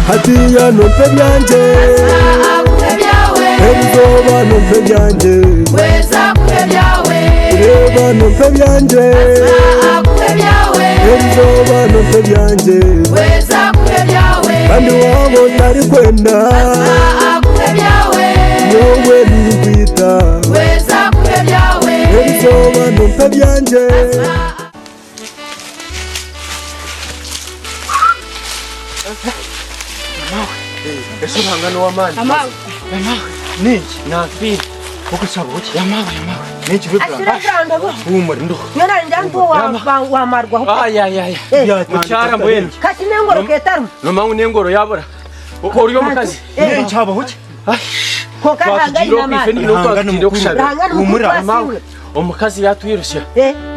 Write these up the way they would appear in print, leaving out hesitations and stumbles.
Hatiya numpe byanje Ebizoba numpe byanje Reba numpe byanje Ebizoba numpe byanje Kandi wabo ntari kwenda Yowe nkwita Ebizoba numpe byanje Ese uhangana w'amani Niki nafiri Uko sabuki yamawe Niki bibura Humura ndo Nyana njangu wa marwa Ay Mucyara mbwene Kati nengoro ketaru No mangu nengoro yabura Uko uriyo mukazi Nchaba huki Ko kahanga ina Humura mawe Omukazi yatwirusha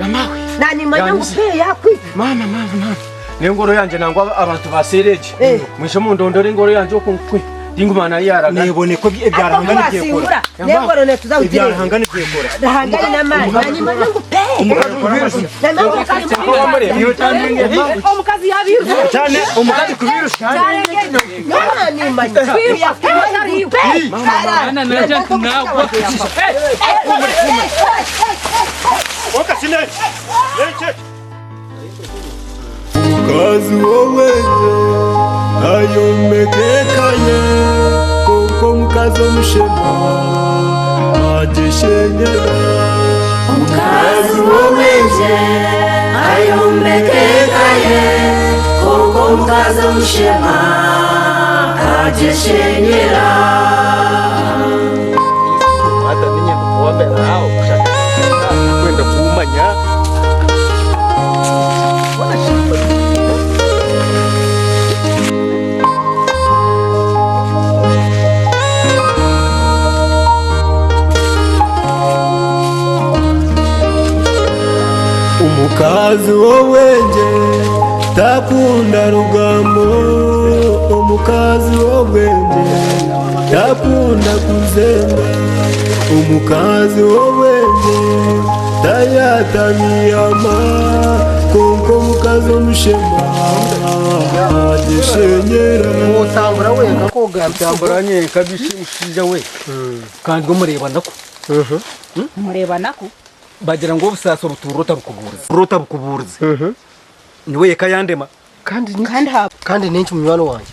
Yamawe Nani manyangu pe yakwi Mama Nengoro yanje nangwa abantu basereje mwisho mu ndondore ingoro yanje okunkwi dingumana yaraga nebone ko byarahangana byekora nengoro ne tuzawutire byarahangana byekora hangana na mani nani manyangu pe omukazi yabiruka cyane omukazi kubirusha nani manyangu Ana naja kunagwa Okasine Kazi wowe ayomekekanye Koko mukazi omushema agishenyera Mukazi wowe ayomekekanye Koko mukazi omushema agishenyera Hata ninyi kuombe hao kushaka kwenda kuumanya Umukazi wowe takunda rugambo Umukazi wowe takunda kuzenga Umukazi wowe tayatamiyama Konko mukazi omushema agishenyera utambura wenga ko Tambura nyeka bishija we kandi umureba nako mureba nako bagira ngo busaso buturota bukuburiza niwe kayandema kandi nenshi munywano wanje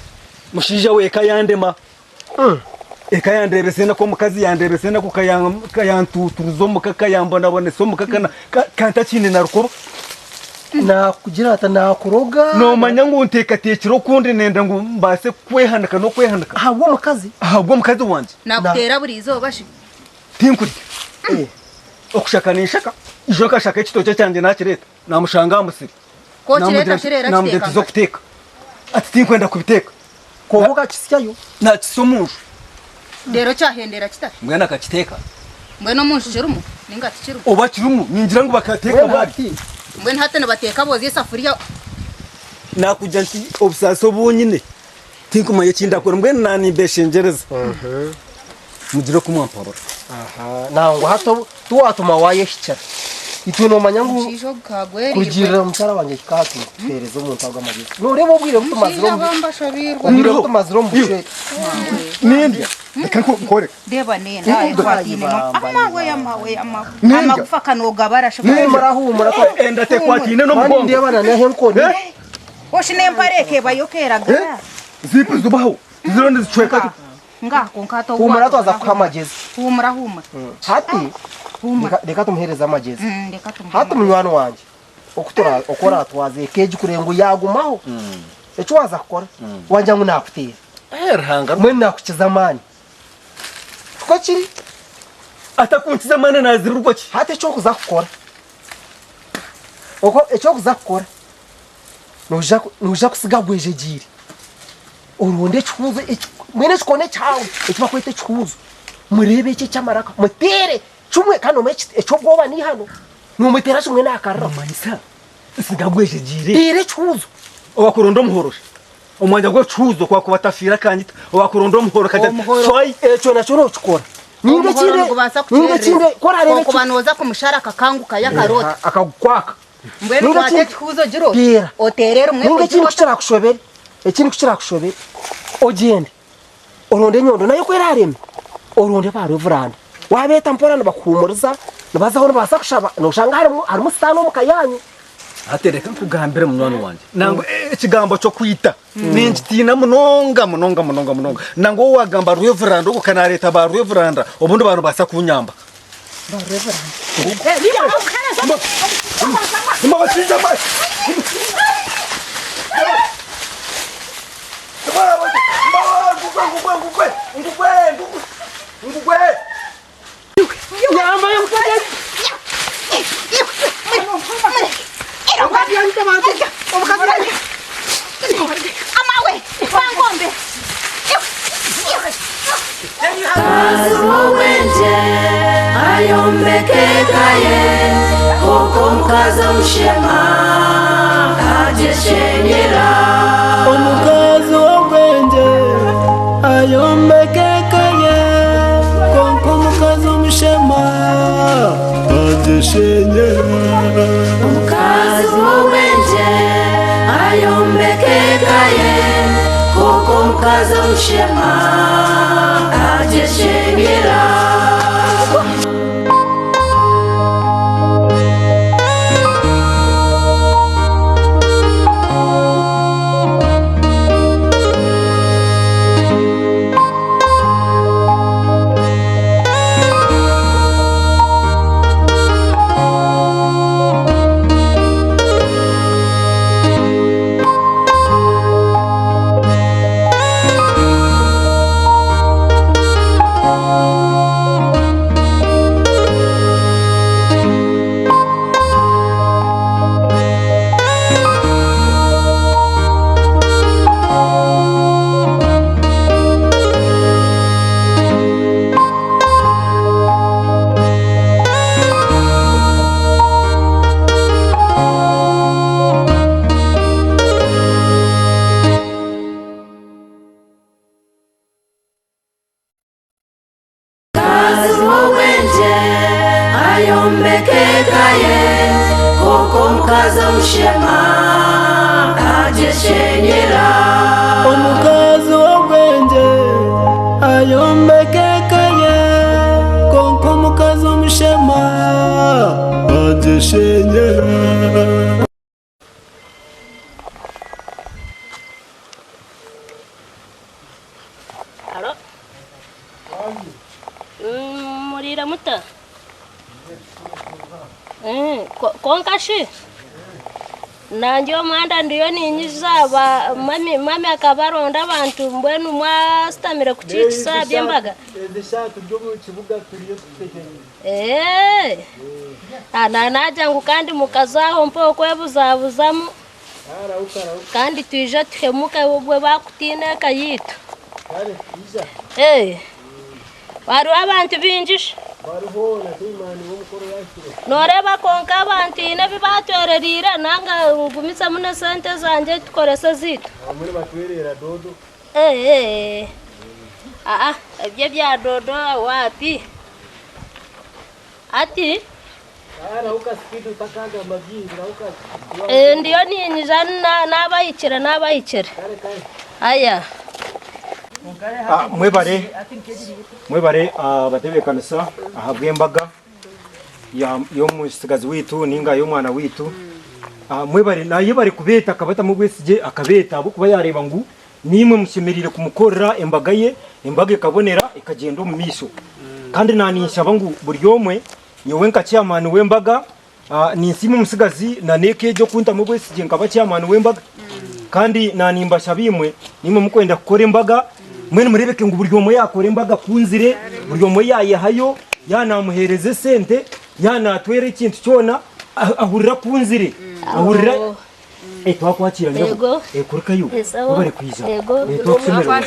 mushija we kayandema ekayandebese nako mukazi yandebese nako kayantuturuzo mukakayambona bone so mukakana kanta kine naruko nakugira ata nakuroga no manya ngo ntekatekiro kundi nenda ngo mbase kwehanaka no kwehanaka ahubwo mukazi wanje nakutera buri izoba shi tinkuri okushakanisha ijo kashaka ekitoke cyanje nakireta namushanga amusiri ko kireta kirera kiteka zo kuteka ati tinkwenda kubiteka kovuga kisyayo na kisomusho rero cyahendera kitari mwana akakiteka mbwe no munshirumu ningati kirumu oba kirumu ningira ngo bakateka bari mbwe ntatene bateka boze isafuriya nakujya nti obusaso bunyine tinkumanye kindakora mbwe nani beshengereza mugire kumwampabura nango hato tuwatuma wayeshicara ituno manyangu cisho kagweri kugira mutara wanje kikatu tereza umuntu agamagize nureba ubwire butumaziro bambashabirwa ubwire butumaziro mbushwe nindya reka nkore deba nenda ikwatine amawe amagufa kanoga barashobora marahumura ko enda te kwatine no mbongo ndiye bana nehe nkoni oshine mpareke bayokeraga zipi zubaho zironde zicweka ngako nkato humura twaza kuhamageza humura hati reka tumuhereza amagezi hati munywano wanje okutora okora twaze keji kurengo yagumaho eco waza kukora wanja ngo nakutera rhanga mwe nakukiza mani ko kiri atakunkiza mani nazirurwa ki hati eco kuza kukora oko eco kuza kukora nuja kusiga gwejegiri uronde chuzo mwene chikone chawe ekiba kwete chuzo murebe iki cyamaraka mutere chumwe kano mechi eco goba ni hano numutera chumwe nakarra manisa sigagwejegire ire chuzo owakuronda omuhoroshe omwanya gwe chuzo kwa kubatafira kanyita owakuronda omuhoro kajya soyi echo nacho no chukora ninge chinde kora rebe kubanoza kumushara kakanguka yakarota akakwaka mbwene kwate chuzo jiro Pira. oterera umwe ninge chindi kuchira kushobera ekindi kuchira kushobera ogende oronde nyondo nayo kwerareme oronde baro vuranda wabeta mpora nabakumuriza nabazaho nabasa kushaba noshanga harimo sitano mukayanyu atereka nkugambire munwana wanje nango ekigambo cyo kwita ninjitina munonga nango wagamba Reverend ukanareta ba Reverend obundi bantu basa kunyamba amawe kwangombe Kazuwenje ayombekekaye koko mkaza mshema ajeshenyera omukazi w'obwenje ayombekekaye konko omukazi omushema ajeshenyera Mkazi w'obwenje ayombekekaye koko mkaza mshema ajeshenyera ayombekekaye koko mkaza mshema ajeshenyera omukazi w'obwenje ayombekekaye konko omukazi omushema ajeshenyera Halo? Murira muta? Konkashi? Nanjo mwanda ndiyo ninyiza mami akabaronda abantu mbwenu mwasitamire kuchichisa byembaga. Naja kandi mukazaho mpo kwebuzabuzamu kandi tuje tuhemuka ubwe bakutine kayitu wariho abantu binjisha noreba konka abantu ine bibatorerire nanga ngumisa mune sente zanje tukorese zitu ebyo bya dodo wapi ati ndiyo ninyiza nabayikira aya mwebare abatebekanisa ahabwembaga yo musigazi witu ninga yo mwana witu mwebare nayo bari kubeta akabata mu bwesije akabeta abo kuba yareba ngu nimwe mushemerire kumukorera embaga ye embaga ikabonera ikagenda mu misho kandi nanisha bangu buri yomwe nyowe nka chairman wembaga ninsimu musigazi na neke jo kunta mu bwesije nkaba chairman wembaga kandi nanimbasha bimwe nimwe mukwenda gukora embaga mwene murebeke ngo buri yomwe yakora embaga kunzire buri yomwe yayehayo yanamuhereze sente yanatwere ikintu cyona ahurira kunzire ahurira twakwakira Yego. kuri kayu Sawa. bari kwiza Yego. twakusemera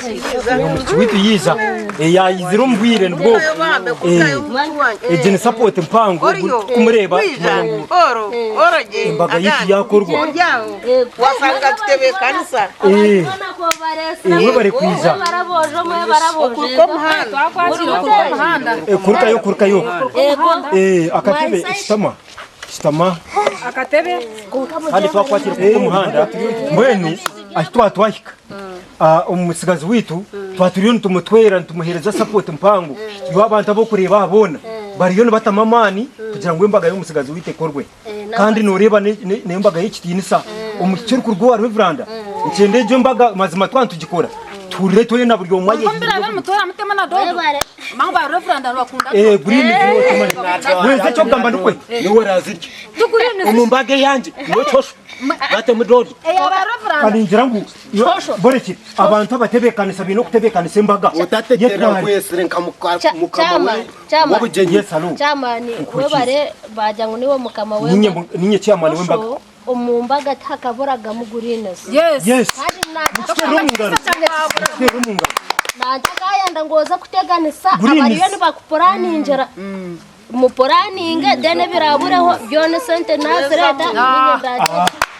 mukiwitu yiza yayizira umbwire nubwo ejene support mpango kumureba imbaga y'iki yakorwa wasanga tutebe kanisa mwe bari kwiza baraboje mwe baraboje kuri kayo akatebe sitama akatebe kandi twakwakira ku muhanda mbweni twahika umusigazi witu twaturiyo tumutwera tumuhereza support mpango yo abantu abo kureba abona bariyo batamamani kugira ngo imbaga y'umusigazi witekorwe kandi nureba n'imbaga y'ikitini umukiri ku rwo Reverend ikende je mbaga mazima twantugikora turire tore na buryo mwaye kombira bari mutora mutema na dodo mangu ba Reverend bakunda green weze cyo gamba ndukwe niwe raziki umumbage yanje niwe cyosho bate mudodo ba Reverend kandi ngira ngo boreki abantu abatebekanisa bino kutebekanisa imbaga utatekera kwesere nkamukama wabujeye salo cyamani we bare bajya ngo niwe mukama we ninye cyamani w'imbaga umumbaga takaburaga mugurines yes kandi rumungano najagayenda ngoza kuteganisa abariyo nibakupuraninjira mupuraninga dene birabureho byone sente nazireta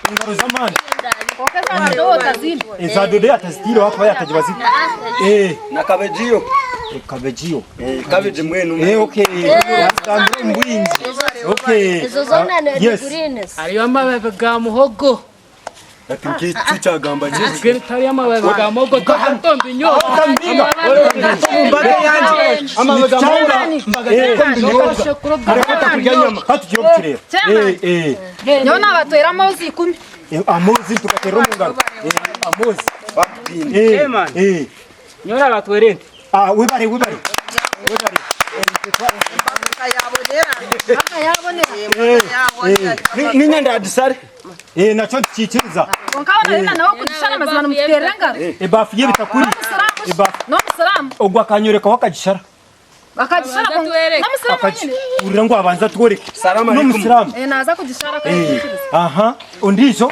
ingaro zamani izadode atazitiro hapo yatajibazi nakabejiyo kabeji mwenu okay yastambye mbwinzi okay izo zona ne greenes ariyo amababi ga muhogo ati cyagamba ngize gwe tari amababi ga muhogo gatonda inyo mbaga yanje amabaga mbaga kurya nyama hatugiye kirera nyo nabatwera amozi 10 amozi tukatera umungaro amozi nyo nabatwere wibare ninya ndadisare nacho kikiriza konkabona rina nawo kudishana mazima mutwerera ngaro ebafu ye bitakuri ebafu no musalamu ogwa kanyoreka wakagishara bakagishara ko namusalamu nyine urira ngo abanza tworeke no musalamu naza kugishara kandi aha ondizo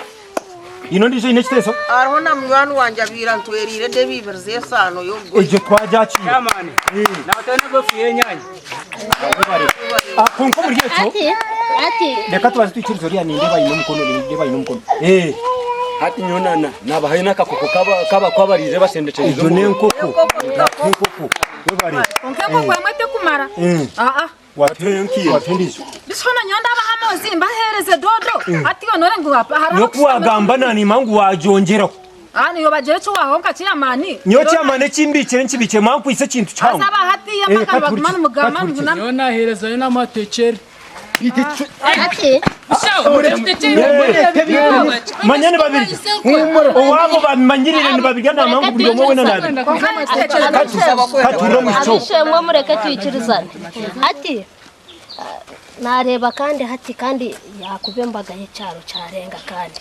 ino ndizo ine kiteso ariho na mwana wanje abira ntwerire de biberze sano yo ejo twajaciye yamani natone go fiye nyanya konko muri yeto ati reka tubaze twikirizo riya ninde bayino mukono hati nyonana nabahaye nakakoko kaba kwabarije basendekeye ejo nenkoko wibare konkeko kwemete kumara watendizo bishona nyonda abahamozi mbahereze dodo ati onore ngo hara no kuwagamba nani mangu wajongeraho niyo bagere cyo wahonka cyamani niyo cyamane kimbikire nkibike mangu ise kintu cyangu asaba hati yamakana bagumana mugama mbuna yo nahereza yo namatekere ati manyane babiri owabo bamanyirire ni babiri na mangu buri umwe nabi katura mu cyo shemwe mureke twikirizane ati nareba kandi hati kandi yakubembaga y'cyaro cyarenga kandi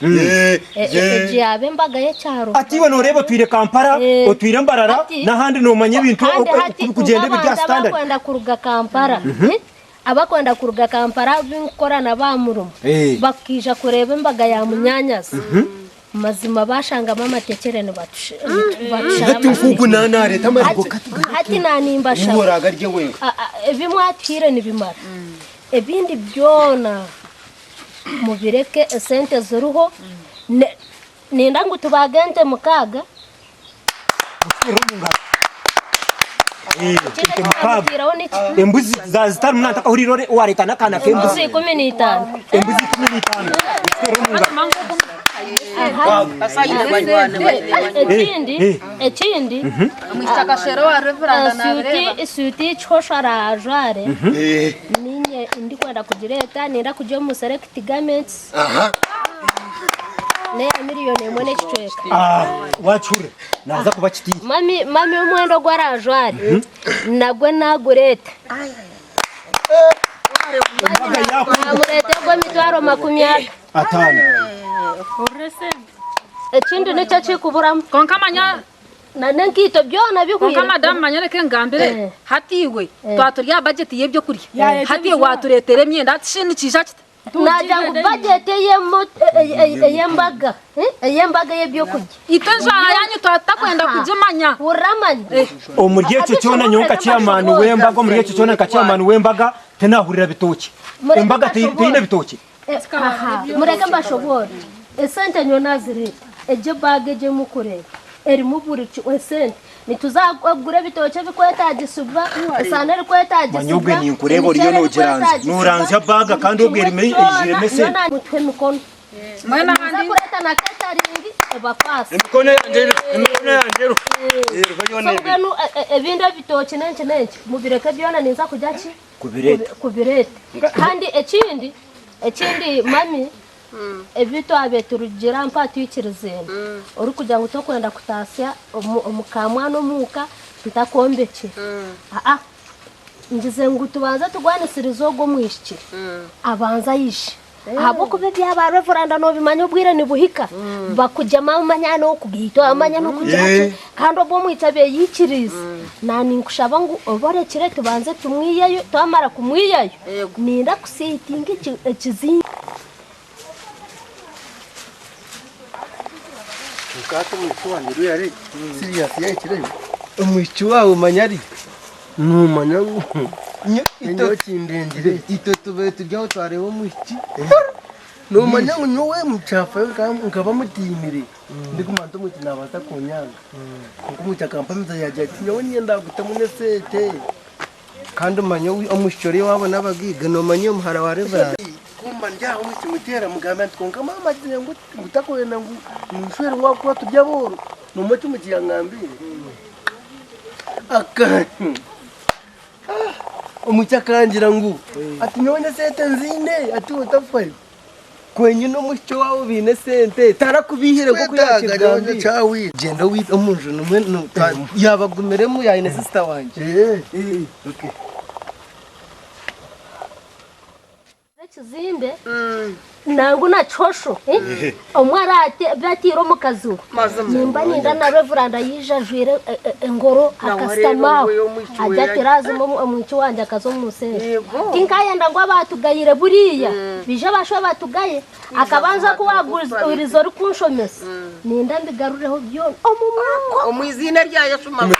eje yabembaga y'cyaro ati we noreba twire Kampala otwire Mbarara nahandi no manye ibintu kugenda bya standard abakwenda kuruga Kampala abakwenda kuruga Kampala binkorana bamurumo bakija kureba imbaga ya munyanyaza mazima bashangamo amatekerene batufugu nanare tamariko hati nanimbasha uhoraga rye we ebimwatire nibimara ebindi byona mubireke sente zuruho ninda ngo tubagente mukaga embuzi za zitanu nataka urirore warekana kana kembuzi 15 embuzi 15 ekindi mwistakashero wa Reverend na suti choshara jare ninye ndi kwenda kujireta nenda kujya mu select garments ne miliyoni imwe n'ikicweka wachure naza kuba kiti mami umwendo gwarajwari nagwe nagureta amurete gwe mitwaro 50 ekindi nicyo kikuburamu konkamanya nane nkito byona bikwiye konka madam manyereke ngambire hatiwe twaturya budget yebyo kurya hatiwe waturetere myenda shini cisha najya ngo budget yembaga yembaga yebyo kujya itajana yanyu tatakwenda kujimanya uramanya umurye cyo cyona nyonka chairman wembaga umurye cyo cyona ka chairman wembaga tenahurira bitoki embaga tine bitoki mureke mbashobora esente nyona zire eje bage je mukureba eri muburi esente nituzagura bitoke bikwetagisuba esana ri kwetagisuba manyobwe ni nkurebo riyo nogeranze nuranze baga kandi obwere mese mutwe mikono mwana handi kureta na catering ebafasa mikono yanje sobwenu ebinda bitoke nenche mubireke byona ninza kujya ki kubirete kandi ekindi mami ebito abeturugira mpatu yikirizene uri kugira ngo tokwenda kutasya omukamwana omuka tutakombeke ngize ngo tubanza tugwanisirizo go mwishiki abanza yishe abo kube byaba reveranda no bimanya ubwire ni buhika bakujya mamanya no kubito amanya no kujya kandi obo mwitabe yikiriza nani nkushaba ngo obore kire tubanze tumwiyayo twamara kumwiyayo ninda kusitinga ekizinga Ukata mwichuwanyu yari serious yakirebe umwichu wawe manyari numanya ito kindengire ito tube tujyaho twareba umwichi numanya nyowe muchafa ngaba mutimire ndikumanta muti nabata kunyanga nkumucha kampamiza yaje nyowe nyenda gutamune sete kandi umanya umushore wabo nabagiga numanya umuhara wa revera kumba njya umwichi mutera mugamba tkonka mama ngo ngutakwenda ngo nushwere ngwa tujya boro numuti mukiyangambire aka umucha kangira ngo ati nyone sete nzine ati utafaye kwenye no mucyo wawo bine sente tarakubihire ko kuyakigambye cyawi genda wi umuntu numwe yabagumeremo ya ine sister wanje okay kizimbe nangu na chosho omwara batiro mukazu nimba ninda na reveranda yijajwire engoro akastama ajatiraze omwicho wanje akazo musere kinkayenda ngo abatugayire buriya bije basho batugaye akabanza kuwagurizo rukunshomesa ninda ndigarureho byo omumwako omwizina ryayo shuma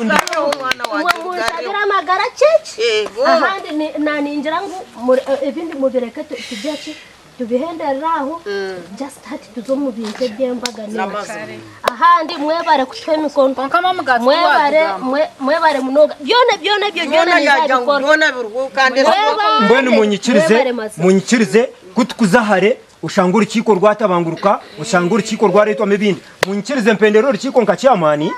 umwana magara cece ahandi naninjira ngo ibindi mubireke tujyaci tubihendereraho just hati tuzomubinze byembaga neza ahandi mwebare kutwe mikono mwebare munoga byone byona birukande mbone munyikirize kutukuzahare ushangura ikiko rwatabanguruka ushangura ikiko rwaretwa mebindi munyikirize mpendero rikiko nkacyamani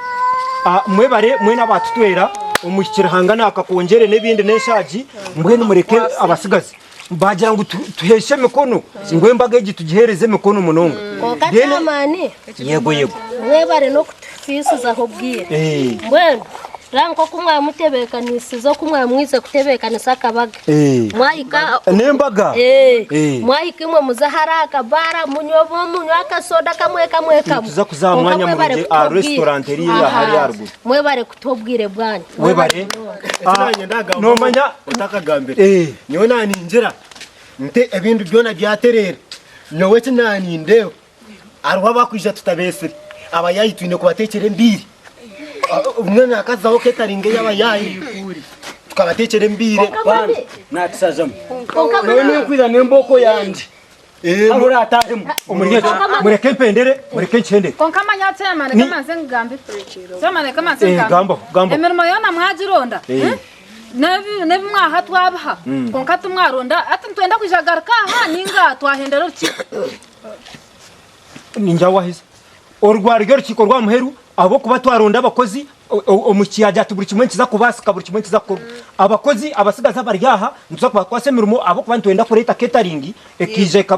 mwebare mwe nabatutwera umushyikira hangana akakongere n'ibindi neshaji mbwene mureke abasigaze bagira ngo tuheshe mikono ngwe mbaga gitugihereze mikono munonga kokatamani yego mwebare no kutufisuza aho bwire mbwene ranko kumwa mutebekanisizo kumwa mwize kutebekanisa akabaga mwahika nembaga mwahika imwe muzahara akabara munywaka soda kamwe tuza kuzamwanya mu restaurant iri hari yaruguru mwebare kutobwire bwanyu mwebare nomanya utakagambira niwe naninjira nte ebintu byona byaterera nowe kinaninde arwa bakwija tutabesere abayayitwine kubatekere mbiri umwana akazaho ketaringe y'abayayi tukabatekere mbire bana natisajamo none kwiza nemboko yanje amura atahemu umuryecho mureke mpendere mureke ncende konka manyatse yamane kamaze ngambe zamane kamaze ngambe gambo emirimo yona mwagironda nebi mwaha twabaha konka tumwaronda ati ntwenda kujagaruka aha ninga twahendera ruki ninja wahise orwaryo rukiko rwa muheru abo kuba twaronda abakozi omukiyaja tuburi kimwe kiza kubasika buri kimwe kiza ko abakozi abasigaza baryaha ntuza kubakwase mirimo abo kuba ntwenda kureta catering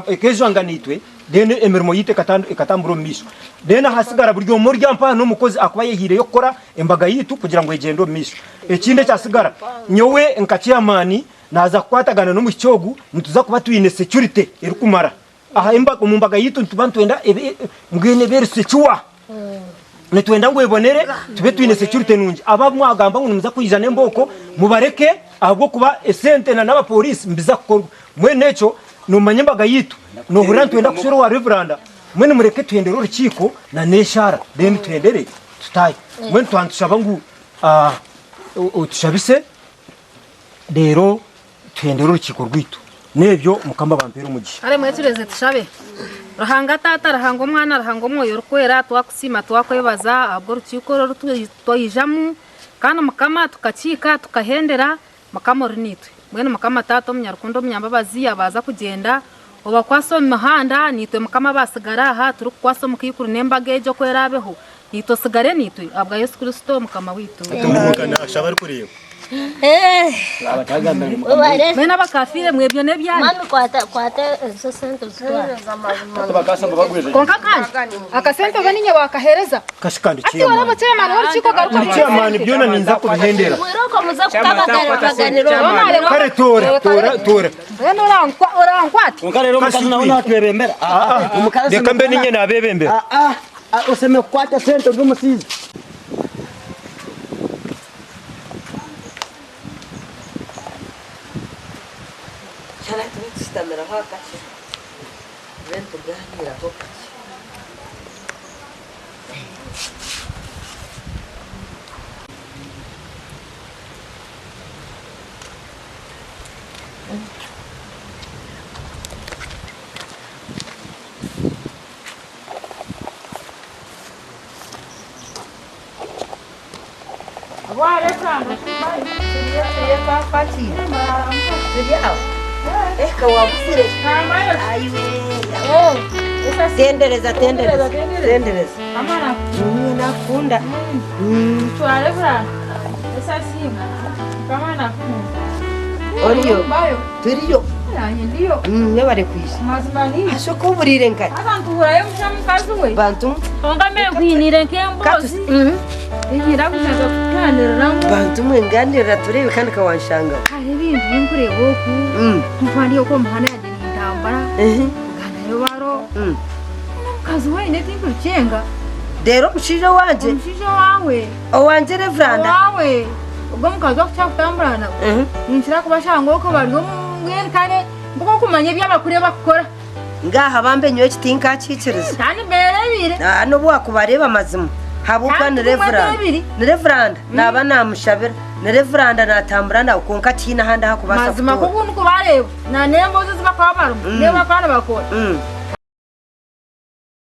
ekejanganitwe dene emirimo yite katamburo misho dene hasigara buryo murya mpa no mukozi akuba yehire yo kora embaga yitu kugira ngo egendo misho ekinde cyasigara nyowe nkaciyamani naza kwatagana no mucyogu ntuza kuba twine security erikumara aha embaga mu mbaga yitu ntubantwenda mbwene berse chuwa nitwenda ngo ibonere tube twine security nungi aba mwagamba ngo nimuza kwijana emboko mubareke ahubwo kuba esente na n'abapolisi mbiza kukorwa mwene cyo numanye mbaga yitu no hurira twenda kushoro wa reveranda mwene mureke twendere urukiko na neshara then twendere tutaye mwene twantushaba ngo utushabise rero twendere urukiko rwitu nebyo mukamba bampera umugisha are mwe tureze tushabe rahanga tata rahanga umwana rahanga umwoyo rukwera twakusima twakwebaza abwo rukiko rero twayijamu kana mukama tukacika tukahendera mukama rinitwe mwene mukama tata munyarukundo munyambabazi abaza kugenda oba kwaso mihanda nitwe mukama basigara aha turi kwaso mukikuru nembaga ejo kwerabeho nitwe sigare nitwe abwa Yesu Kristo mukama witu tumukana ashaba ari kureba mwene abakafire mwebyo nebyanyu mami kwata zo sente zitwara konka kandi akasente baninye wakahereza kashikandi ati wala bacema na urukiko garuka cyamani byo ninza kubihendera mwiroko muza kukabaganiro kare tora beno orankwati Unga rero mukazi nawe natwebembera. Umukazi reka mbe ninye nabebembera useme kwata sente rw'umusizi. cyane tusitamira hakache vento gani hapo wale sana ya papati eka wabusire tendereza amana nakunda twale bra esa simu kama nakunda oriyo bayo turiyo yanye ndiyo nebare kwisi mazimani ashoko burire nkati abantu hurayo mushamukazi we bantu onga me kwinire nkembozi igira gushaka kuganira bantu mwenganira turebe kandi kawanshanga hari ibintu binkure boku mfaniye ko muhana yaje n'intambara nganayo baro kazi wenyine tinkurucenga rero mushije wanje umushije wawe owanje reveranda wawe ubwo mukazi wakushaka kutamburana ninshira kubashanga ko bariho mwerekane mbuko kumanya by'amakuru bakora ngaha bambenyewe kitinka ciciriza cyane mbere bire no bwakubareba mazima habuka ni reveranda naba namushabira ni reveranda natambura na ukonka tina handa hakubasa mazima ko buntu ko bareba na nembo zo zibakwa baro neba bana bakora